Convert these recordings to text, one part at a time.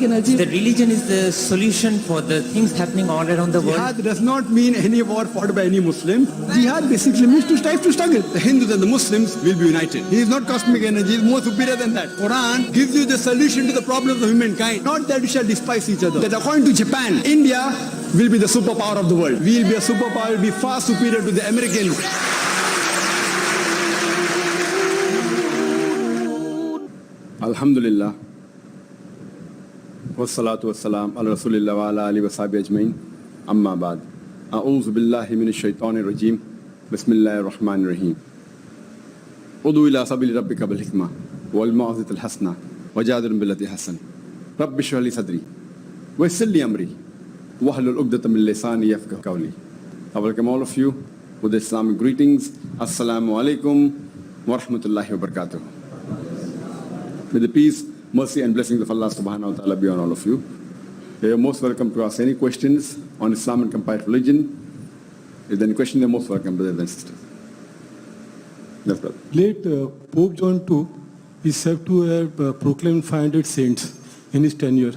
energy. The religion is the solution for the things happening all around the world. Jihad does not mean any war fought by any Muslim. Jihad basically means to strive to struggle. The Hindus and the Muslims will be united. He is not cosmic energy, he is more superior than that. Quran gives you the solution to the problems of humankind, not that we shall despise each other. That according to Japan, India will be the superpower of the world. We will be a superpower, will be far superior to the Americans. Alhamdulillah. Wassalatu wassalam ala rasulillah wa ala alihi wa sahbihi ajmain. Amma ba'd. A'udhu billahi minash shaitanir rajim. Bismillahir rahmanir rahim. Udu ila sabili rabbika bil hikmah wal mau'izatil hasana wajadilhum billati hasan. Rabbi shrah li sadri wa yassir li amri wahlul 'uqdatam min lisani yafqahu qawli. I welcome all of you with Islamic greetings. Assalamu alaikum wa rahmatullahi wa barakatuh. May the peace, mercy and blessings of Allah subhanahu wa ta'ala be on all of you. You are most welcome to ask any questions on Islam and comparative religion. If there are any questions, you are most welcome, brothers and sisters. Yes, brother. Late Pope John II is said to have proclaimed 500 saints in his tenure,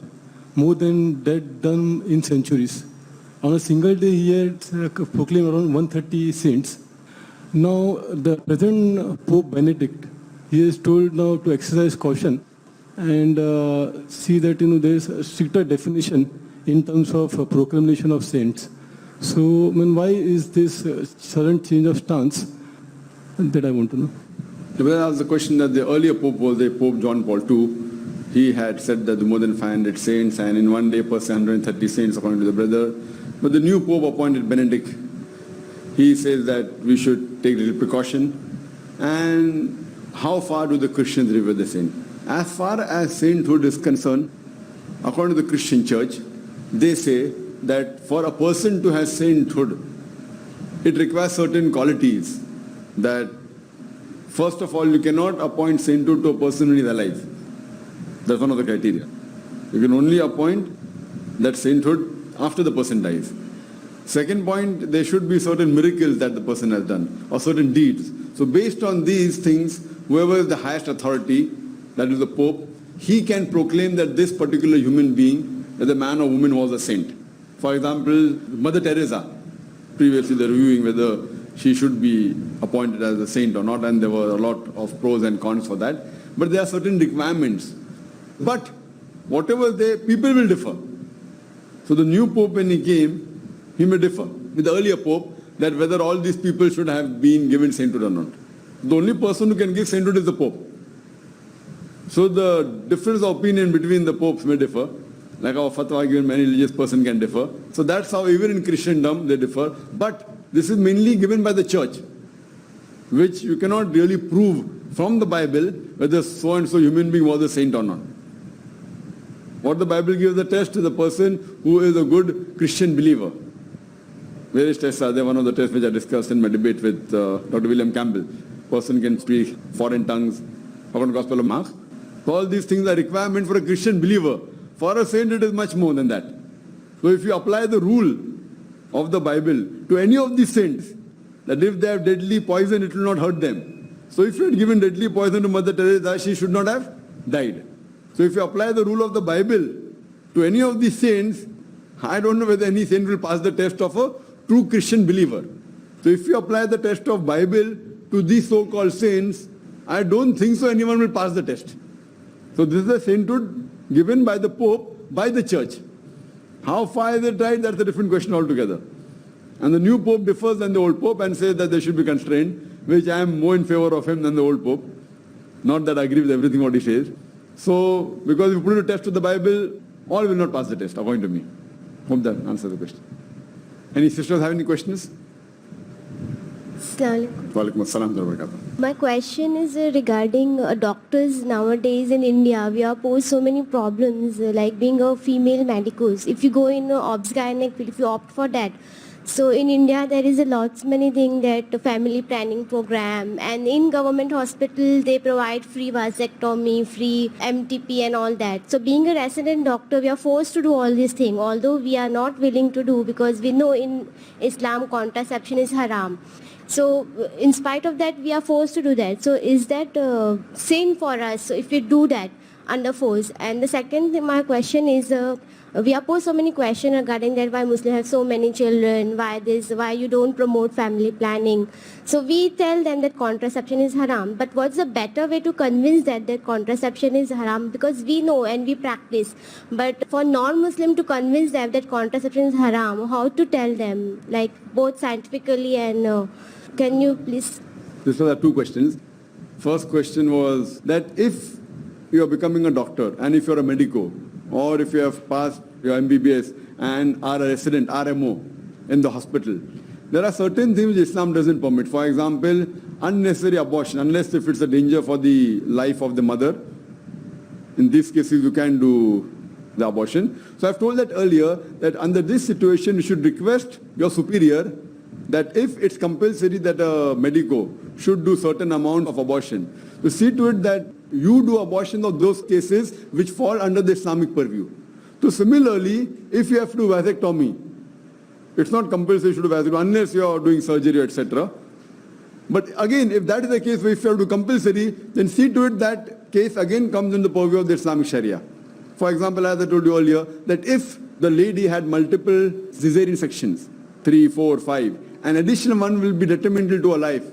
more than that done in centuries. On a single day, he had proclaimed around 130 saints. Now, the present Pope Benedict, he is told now to exercise caution and see that there is a stricter definition in terms of proclamation of saints. So, why is this sudden change of stance? That I want to know. The brother asked the question that the earlier Pope was the Pope John Paul II. He had said that more than 500 saints and in one day per se 130 saints according to the brother. But the new Pope appointed Benedict, he says that we should take little precaution. And how far do the Christians revere the saint? As far as sainthood is concerned, according to the Christian church, they say that for a person to have sainthood, it requires certain qualities. That first of all, you cannot appoint sainthood to a person when he is alive. That's one of the criteria. You can only appoint that sainthood after the person dies. Second point, there should be certain miracles that the person has done or certain deeds. So based on these things, whoever is the highest authority, that is the Pope, he can proclaim that this particular human being, whether man or woman, was a saint. For example, Mother Teresa, previously they were reviewing whether she should be appointed as a saint or not, and there were a lot of pros and cons for that. But there are certain requirements. But whatever people will differ. So the new Pope, when he came, he may differ with the earlier Pope that whether all these people should have been given sainthood or not. The only person who can give sainthood is the Pope. So the difference of opinion between the popes may differ. Like our fatwa given, many religious person can differ. So that's how even in Christendom they differ. But this is mainly given by the church, which you cannot really prove from the Bible whether so-and-so human being was a saint or not. What the Bible gives the test to the person who is a good Christian believer. Various tests are there. One of the tests which I discussed in my debate with Dr. William Campbell. Person can speak foreign tongues, according to Gospel of Mark. All these things are requirements for a Christian believer. For a saint, it is much more than that. So if you apply the rule of the Bible to any of these saints, that if they have deadly poison, it will not hurt them. So if you had given deadly poison to Mother Teresa, she should not have died. So if you apply the rule of the Bible to any of these saints, I don't know whether any saint will pass the test of a true Christian believer. So if you apply the test of Bible to these so-called saints, I don't think so anyone will pass the test. So this is a sainthood given by the Pope, by the church. How far is it right? That's a different question altogether. And the new Pope differs than the old Pope and says that they should be constrained, which I am more in favor of him than the old Pope. Not that I agree with everything what he says. So, because if you put a test to the Bible, all will not pass the test, according to me. Hope that answers the question. Any sisters have any questions? My question is regarding doctors nowadays in India. We are posed so many problems like being a female medicus. If you go in obs-gynec, if you opt for that. So in India there is a lots many things that family planning program, and in government hospital they provide free vasectomy, free MTP and all that. So being a resident doctor, we are forced to do all these things, although we are not willing to do because we know in Islam contraception is haram. So in spite of that we are forced to do that. So is that sin for us? So if we do that, under force. And the second thing, my question is, we are posed so many questions regarding that why Muslims have so many children, why this, why you don't promote family planning. So we tell them that contraception is haram, but what's the better way to convince that contraception is haram? Because we know and we practice, but for non-Muslim to convince them that contraception is haram, how to tell them, like both scientifically and can you please? These are the two questions. First question was that if you are becoming a doctor and if you're a medico or if you have passed your MBBS and are a resident, RMO in the hospital, there are certain things Islam doesn't permit. For example, unnecessary abortion, unless if it's a danger for the life of the mother. In these cases, you can do the abortion. So I've told that earlier that under this situation, you should request your superior that if it's compulsory that a medico should do certain amount of abortion, to see to it that you do abortion of those cases which fall under the Islamic purview. So similarly, if you have to do vasectomy, it's not compulsory to do vasectomy unless you are doing surgery, etc. But again, if that is the case, if you have to do compulsory, then see to it that case again comes in the purview of the Islamic Sharia. For example, as I told you earlier, that if the lady had multiple cesarean sections, 3, 4, 5, an additional one will be detrimental to her life.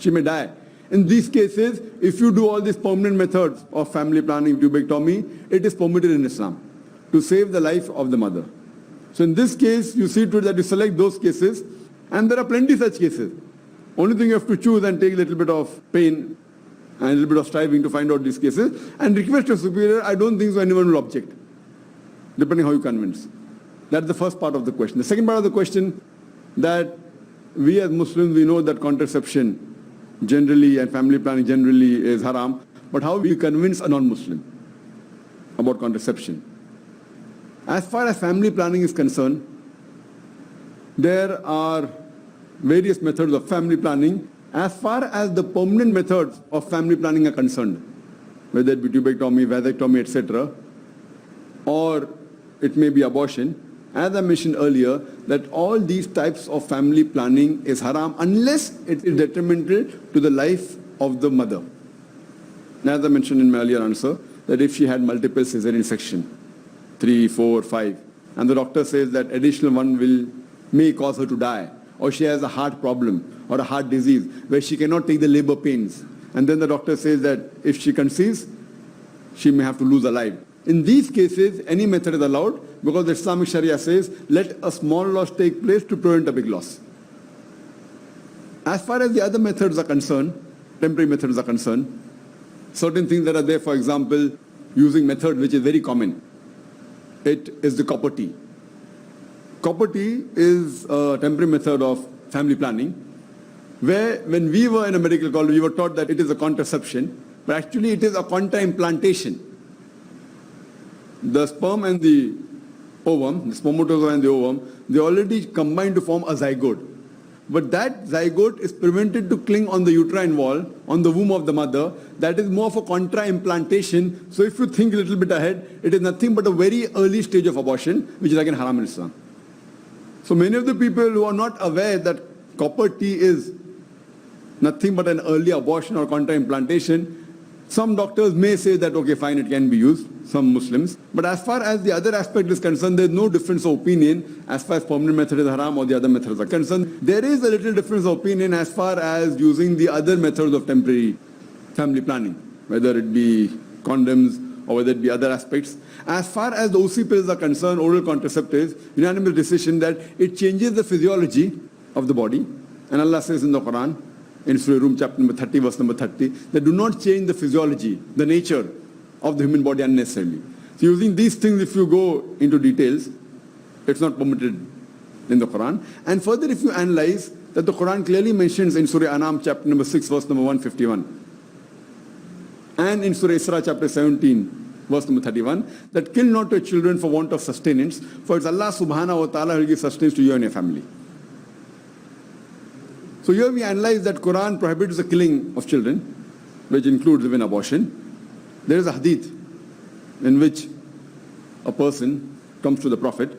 She may die. In these cases, if you do all these permanent methods of family planning, tubectomy, it is permitted in Islam to save the life of the mother. So in this case, you see to it that you select those cases, and there are plenty such cases. Only thing you have to choose and take a little bit of pain and a little bit of striving to find out these cases, and request your superior. I don't think so anyone will object, depending how you convince. That's the first part of the question. The second part of the question, that we as Muslims, we know that contraception generally and family planning generally is haram, but how we convince a non-Muslim about contraception? As far as family planning is concerned, there are various methods of family planning. As far as the permanent methods of family planning are concerned, whether it be tubectomy, vasectomy, etc., or it may be abortion, as I mentioned earlier, that all these types of family planning is haram unless it is detrimental to the life of the mother. As I mentioned in my earlier answer, that if she had multiple cesarean section, 3, 4, 5, and the doctor says that additional one may cause her to die, or she has a heart problem or a heart disease where she cannot take the labor pains, and then the doctor says that if she conceives, she may have to lose her life. In these cases, any method is allowed because the Islamic Sharia says, let a small loss take place to prevent a big loss. As far as the other methods are concerned, temporary methods are concerned, certain things that are there, for example, using method which is very common. It is the copper tea. Copper tea is a temporary method of family planning, where when we were in a medical college, we were taught that it is a contraception, but actually it is a contra-implantation. The sperm and the ovum, the spermatozoa and the ovum, they already combine to form a zygote. But that zygote is prevented to cling on the uterine wall, on the womb of the mother. That is more of a contra-implantation. So if you think a little bit ahead, it is nothing but a very early stage of abortion, which is again haram in Islam. So many of the people who are not aware that copper tea is nothing but an early abortion or contra-implantation, some doctors may say that, okay, fine, it can be used, some Muslims. But as far as the other aspect is concerned, there is no difference of opinion as far as permanent method is haram or the other methods are concerned. There is a little difference of opinion as far as using the other methods of temporary family planning, whether it be condoms or whether it be other aspects. As far as the OC pills are concerned, oral contraceptives, unanimous decision that it changes the physiology of the body. And Allah says in the Quran, in Surah Rum chapter number 30, verse number 30, that do not change the physiology, the nature of the human body unnecessarily. So using these things, if you go into details, it's not permitted in the Quran. And further, if you analyze that the Quran clearly mentions in Surah Anam chapter number 6, verse number 151, and in Surah Isra chapter 17, verse number 31, that kill not your children for want of sustenance, for it's Allah subhanahu wa ta'ala who will give sustenance to you and your family. So here we analyze that Quran prohibits the killing of children, which includes even abortion. There is a hadith in which a person comes to the Prophet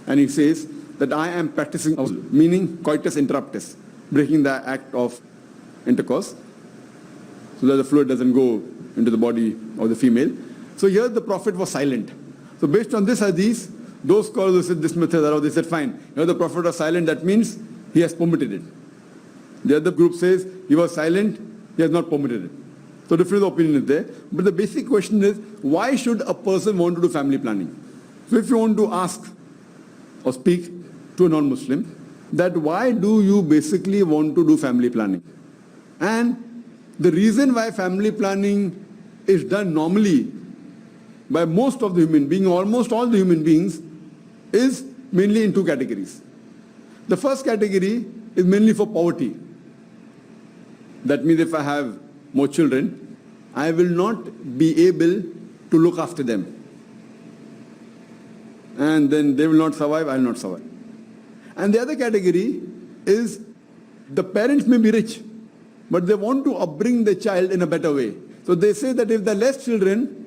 and he says that I am practicing, meaning coitus interruptus, breaking the act of intercourse, so that the fluid doesn't go into the body of the female. So here the Prophet was silent. So based on this hadith, those scholars who said this method, they said fine, here the Prophet was silent, that means he has permitted it. The other group says he was silent, he has not permitted it. So different opinion is there. But the basic question is, why should a person want to do family planning? So if you want to ask or speak to a non-Muslim, that why do you basically want to do family planning? And the reason why family planning is done normally by most of the human beings, almost all the human beings, is mainly in two categories. The first category is mainly for poverty. That means if I have more children, I will not be able to look after them. And then they will not survive, I will not survive. And the other category is the parents may be rich, but they want to upbring the child in a better way. So they say that if there are less children,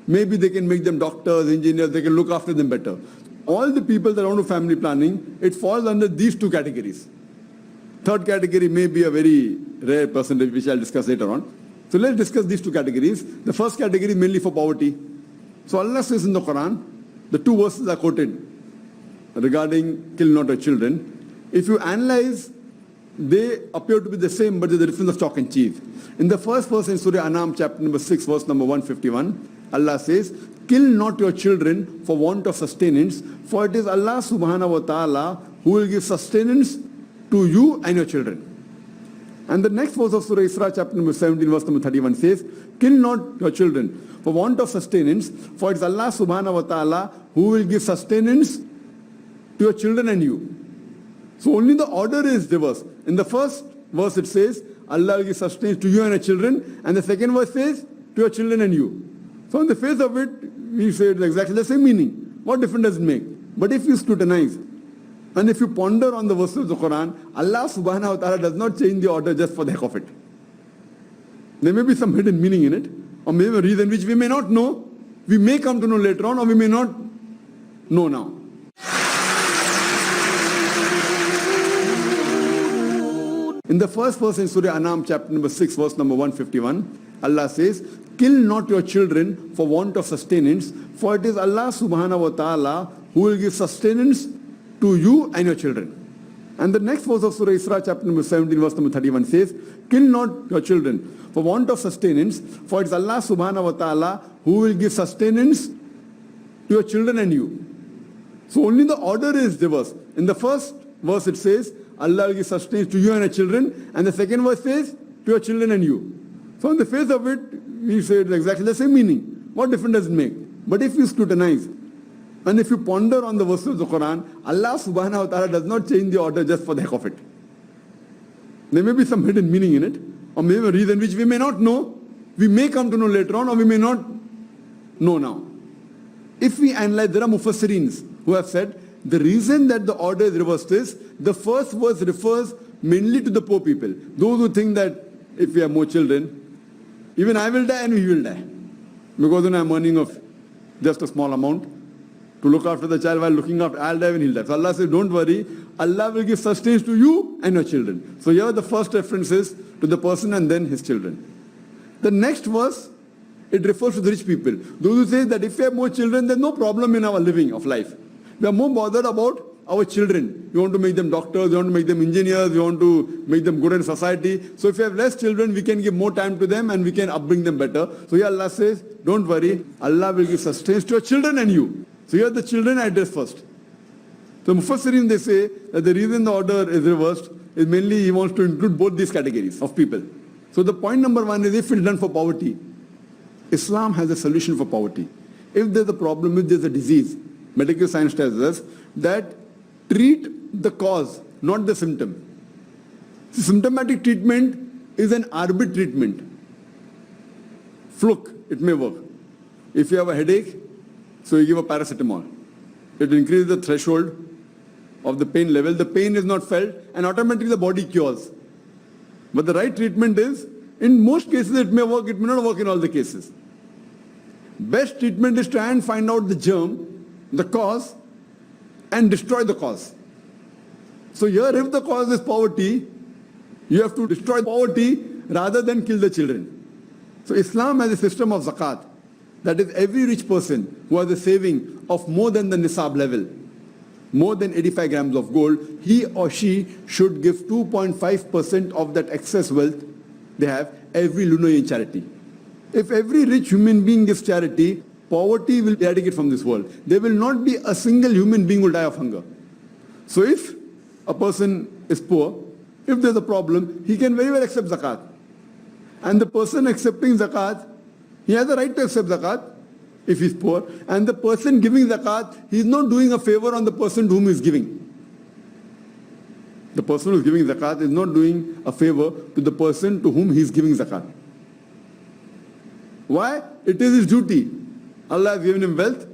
maybe they can make them doctors, engineers, they can look after them better. All the people that want to family planning, it falls under these two categories. Third category may be a very rare percentage, which I'll discuss later on. So let's discuss these two categories. The first category is mainly for poverty. So Allah says in the Quran, the two verses are quoted regarding kill not your children. If you analyze, they appear to be the same, but there's a difference of chalk and cheese. In the first verse in Surah Anam, chapter number 6, verse number 151, Allah says, kill not your children for want of sustenance, for it is Allah subhanahu wa ta'ala who will give sustenance to you and your children. And the next verse of Surah Isra, chapter number 17, verse number 31 says, kill not your children for want of sustenance, for it is Allah subhanahu wa ta'ala who will give sustenance to your children and you. So only the order is reversed. In the first verse it says, Allah will give sustenance to you and your children, and the second verse says, to your children and you. So on the face of it, we say it's exactly the same meaning. What difference does it make? But if you scrutinize, and if you ponder on the verses of the Quran, Allah subhanahu wa ta'ala does not change the order just for the heck of it. There may be some hidden meaning in it, or maybe a reason which we may not know, we may come to know later on, or we may not know now. In the first verse in Surah Anam, chapter number 6, verse number 151, Allah says, kill not your children for want of sustenance, for it is Allah subhanahu wa ta'ala who will give sustenance to you and your children. And the next verse of Surah Isra, chapter number 17, verse number 31 says, kill not your children for want of sustenance, for it is Allah subhanahu wa ta'ala who will give sustenance to your children and you. So only the order is reversed. In the first verse it says, Allah will give sustenance to you and your children, and the second verse says, to your children and you. So on the face of it, we say it's exactly the same meaning. What difference does it make? But if you scrutinize, and if you ponder on the verses of the Quran, Allah subhanahu wa ta'ala does not change the order just for the heck of it. There may be some hidden meaning in it, or maybe a reason which we may not know, we may come to know later on, or we may not know now. If we analyze, there are mufassirins who have said, the reason that the order is reversed is, the first verse refers mainly to the poor people. Those who think that if we have more children, even I will die and he will die. Because then I am earning of just a small amount to look after the child while looking after, I'll die when he'll die. So Allah says, don't worry, Allah will give sustenance to you and your children. So here the first reference is to the person and then his children. The next verse, it refers to the rich people. Those who say that if we have more children, there's no problem in our living of life. We are more bothered about our children. We want to make them doctors, we want to make them engineers, we want to make them good in society. So if we have less children, we can give more time to them and we can upbring them better. So here Allah says, don't worry, Allah will give sustenance to your children and you. So here the children I address first. So Mufassirin, they say that the reason the order is reversed is mainly he wants to include both these categories of people. So the point number one is, if it's done for poverty, Islam has a solution for poverty. If there's a problem, if there's a disease, medical science tells us that treat the cause, not the symptom. Symptomatic treatment is an arbit treatment. Fluke, it may work. If you have a headache, so you give a paracetamol. It increases the threshold of the pain level. The pain is not felt and automatically the body cures. But the right treatment is, in most cases it may work, it may not work in all the cases. Best treatment is try and find out the germ, the cause, and destroy the cause. So here, if the cause is poverty, you have to destroy poverty rather than kill the children. So Islam has a system of zakat. That is, every rich person who has a saving of more than the nisab level, more than 85 grams of gold, he or she should give 2.5% of that excess wealth they have every lunar in charity. If every rich human being gives charity, poverty will be eradicated from this world. There will not be a single human being who will die of hunger. So if a person is poor, if there's a problem, he can very well accept zakat. And the person accepting zakat, he has the right to accept zakat if he's poor. And the person giving zakat, he's not doing a favor on the person to whom he's giving. The person who's giving zakat is not doing a favor to the person to whom he's giving zakat. Why? It is his duty. Allah has given him wealth.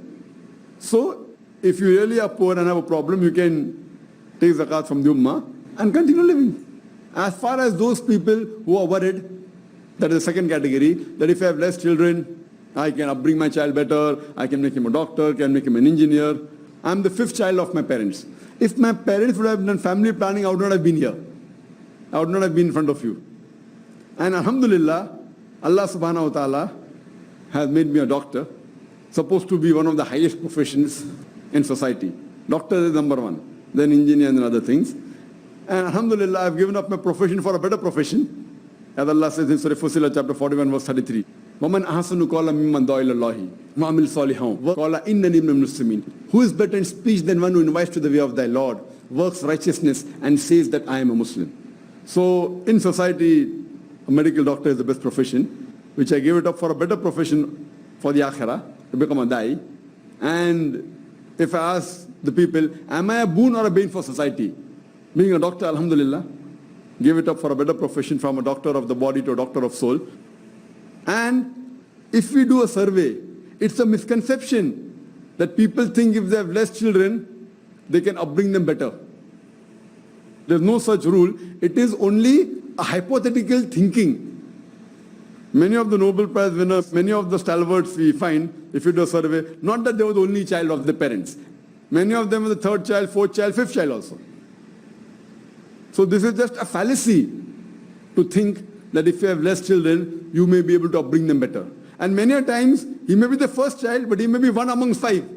So, if you really are poor and have a problem, you can take zakat from the ummah and continue living. As far as those people who are worried, that is the second category, that if I have less children, I can upbring my child better, I can make him a doctor, can make him an engineer. I'm the fifth child of my parents. If my parents would have done family planning, I would not have been here. I would not have been in front of you. And alhamdulillah, Allah subhanahu wa ta'ala has made me a doctor, supposed to be one of the highest professions in society. Doctor is number one, then engineer and then other things. And alhamdulillah, I've given up my profession for a better profession. As Allah says in Surah Fussilat, chapter 41, verse 33. وَمَنْ أَحْسَنُ قَوْلًا مِمَّنْ دَعَا إِلَى اللَّهِ وَعَمِلَ صَالِحًا وَقَالَ إِنَّنِي مِنَ الْمُسْلِمِينَ. Who is better in speech than one who invites to the way of thy Lord, works righteousness, and says that I am a Muslim? So in society, a medical doctor is the best profession, which I gave it up for a better profession for the akhirah, to become a da'i. And if I ask the people, am I a boon or a bane for society? Being a doctor, alhamdulillah, gave it up for a better profession, from a doctor of the body to a doctor of soul. And if we do a survey, it's a misconception that people think if they have less children, they can upbring them better. There's no such rule. It is only a hypothetical thinking. Many of the Nobel Prize winners, many of the stalwarts we find, if you do a survey, not that they were the only child of their parents. Many of them were the third child, fourth child, fifth child also. So this is just a fallacy to think that if you have less children, you may be able to upbring them better. And many a times, he may be the first child, but he may be one amongst five.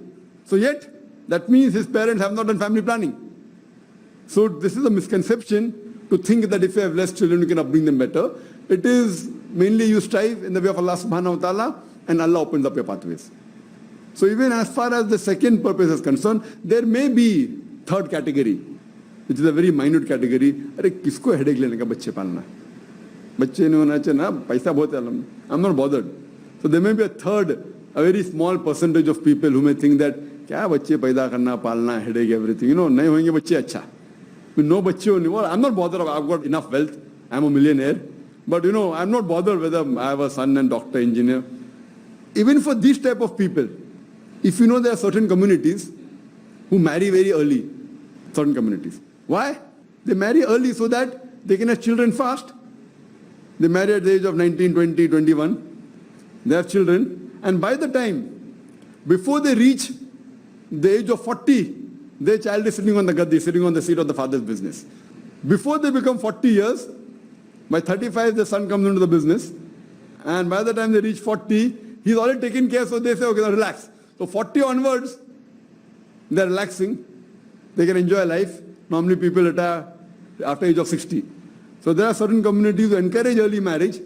So yet, that means his parents have not done family planning. So this is a misconception to think that if you have less children, you can upbring them better. It is mainly you strive in the way of Allah subhanahu wa ta'ala, and Allah opens up your pathways. So even as far as the second purpose is concerned, there may be third category, which is a very minute category. अरे किसको headache लेने का बच्चे पालना? बच्चे नहीं होना चाहिए ना, पैसा बहुत है. I'm not bothered. So there may be a third, a very small percentage of people who may think that क्या बच्चे पैदा करना, पालना, headache, everything. You know, नहीं होंगे बच्चे अच्छा. No बच्चे होने. Well, I'm not bothered. I've got enough wealth. I'm a millionaire. But you know, I'm not bothered whether I have a son and doctor, engineer. Even for these type of people, if you know there are certain communities who marry very early, certain communities. Why? They marry early so that they can have children fast. They marry at the age of 19, 20, 21. They have children. And by the time, before they reach the age of 40, their child is sitting on the gaddi, sitting on the seat of the father's business. Before they become 40 years, by 35, the son comes into the business. And by the time they reach 40, he's already taken care, so they say, okay, now relax. So 40 onwards, they're relaxing. They can enjoy life. Normally people retire after age of 60. So there are certain communities who encourage early marriage.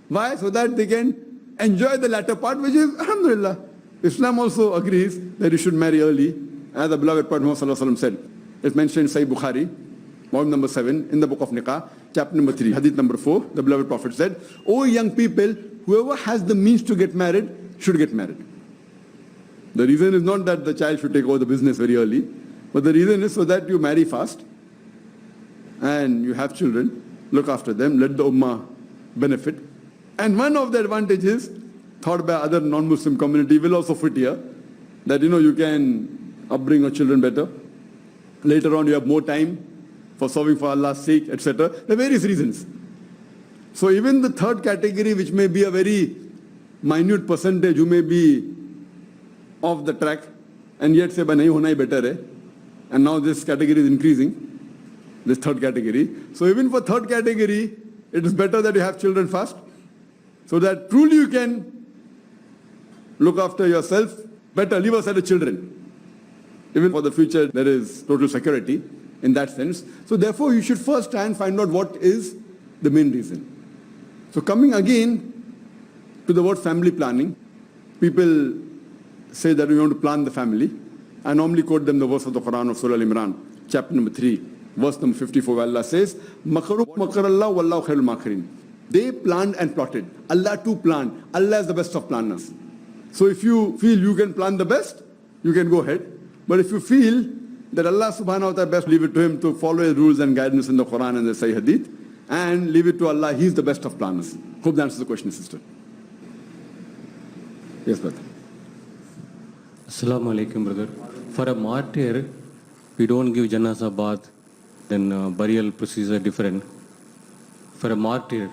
Why? So that they can enjoy the latter part, which is, alhamdulillah. Islam also agrees that you should marry early, as the beloved Prophet Muhammad said. It's mentioned in Sahih Bukhari, volume number 7, in the book of Nikah, chapter number 3, hadith number 4. The beloved Prophet said, "O young people, whoever has the means to get married, should get married." The reason is not that the child should take over the business very early, but the reason is so that you marry fast and you have children, look after them, let the ummah benefit. And one of the advantages thought by other non-Muslim community will also fit here, that you can upbring your children better. Later on you have more time for serving for Allah's sake, etc. There are various reasons. So even the third category, which may be a very minute percentage, who may be off the track and yet say, nahi hona hi better hai. And now this category is increasing, this third category. So even for third category, it is better that you have children first. so that truly you can look after yourself better, leave aside the children. Even for the future, there is total security in that sense. So therefore, you should first try and find out what is the main reason. So coming again to the word family planning, people say that we want to plan the family. I normally quote them the verse of the Quran of Surah Al-Imran, chapter number 3, verse number 54, where Allah says, Makaru makarallah wallahu khairul makirin. They planned and plotted. Allah too planned. Allah is the best of planners. So if you feel you can plan the best, you can go ahead. But if you feel that Allah subhanahu wa ta'ala best, leave it to Him to follow His rules and guidance in the Quran and the Sahih Hadith, and leave it to Allah. He's the best of planners. Hope that answers the question, sister. Yes, brother. Assalamu alaikum, brother. For a martyr, we don't give janazah bath, then burial procedure different. For a martyr,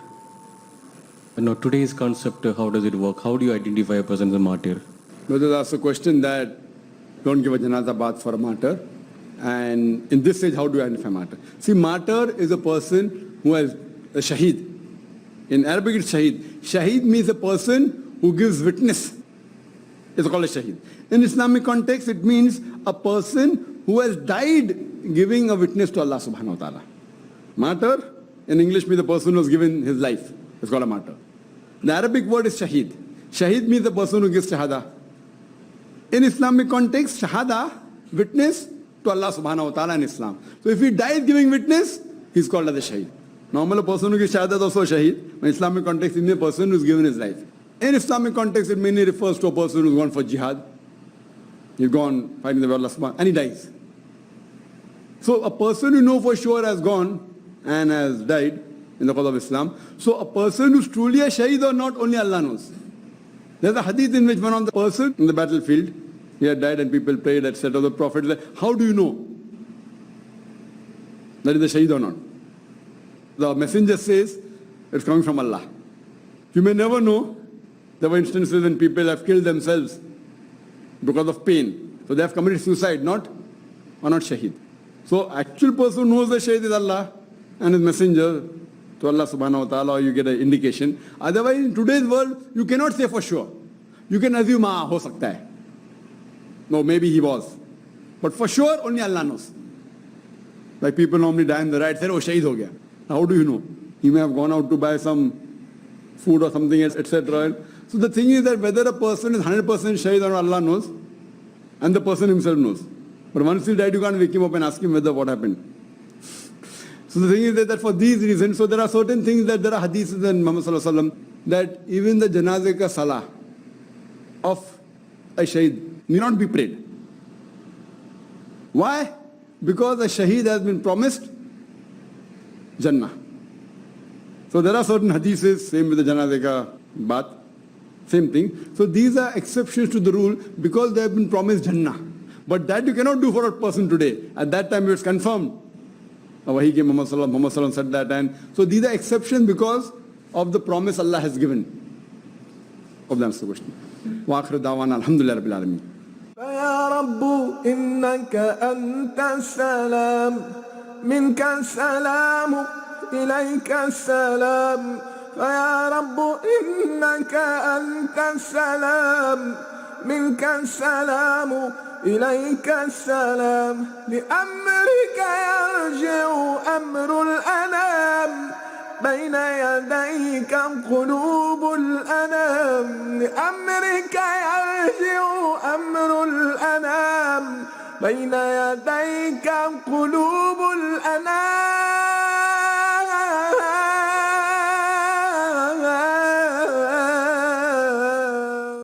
today's concept, how does it work? How do you identify a person as a martyr? Brother asked a question that don't give a janazah bath for a martyr. And in this stage, how do you identify a martyr? See, martyr is a person who has a shaheed. In Arabic, it's shaheed. Shaheed means a person who gives witness. It's called a shaheed. In Islamic context, it means a person who has died giving a witness to Allah subhanahu wa ta'ala. Martyr, in English, means the person who has given his life. It's called a martyr. The Arabic word is shaheed. Shaheed means the person who gives shahada. In Islamic context, shahada, witness to Allah subhanahu wa ta'ala in Islam. So if he dies giving witness, he's called as a shaheed. Normal, a person who gives shahada is also a shaheed. In Islamic context, it means a person who's given his life. In Islamic context, it mainly refers to a person who's gone for jihad. He's gone fighting the way of Allah subhanahu, and he dies. So a person you know for sure has gone and has died in the cause of Islam. So a person who's truly a shaheed or not, only Allah knows. There's a hadith in which one of the person in the battlefield, he had died and people prayed, etc. The Prophet said, how do you know that is a shaheed or not? The messenger says, it's coming from Allah. You may never know. There were instances when people have killed themselves because of pain. So they have committed suicide, not shaheed. So actual person who knows the shaheed is Allah and his messenger to Allah subhanahu wa ta'ala, or you get an indication. Otherwise, in today's world, you cannot say for sure. You can assume, ho sakta hai. No, maybe he was. But for sure, only Allah knows. Like people normally die in the riot, say, oh, shaheed ho gaya. How do you know? He may have gone out to buy some food or something else, etc. So the thing is that whether a person is 100% shaheed or not, Allah knows, and the person himself knows. But once he died, you can't wake him up and ask him whether what happened. So the thing is that for these reasons, so there are certain things that there are hadiths in Muhammad sallallahu alaihi wasallam that even the janazah ka salah of a shaheed need not be prayed. Why? Because a shaheed has been promised Jannah. So there are certain hadiths, same with the janazah ka bath, same thing. So these are exceptions to the rule because they have been promised Jannah. But that you cannot do for a person today. At that time it was confirmed. Wahi came, Muhammad sallallahu said that. And so these are exceptions because of the promise Allah has given. Hope that answers the question. Wa akhiru da'wana alhamdulillah rabbil alameen. فيا رب إنك أنت السلام منك السلام إليك السلام فيا رب إنك أنت السلام منك السلام إليك السلام لأمرك يرجع أمر الأنام بين يديك قلوب الأنام لأمرك يرجع أمر الأنام بين يديك قلوب الأنام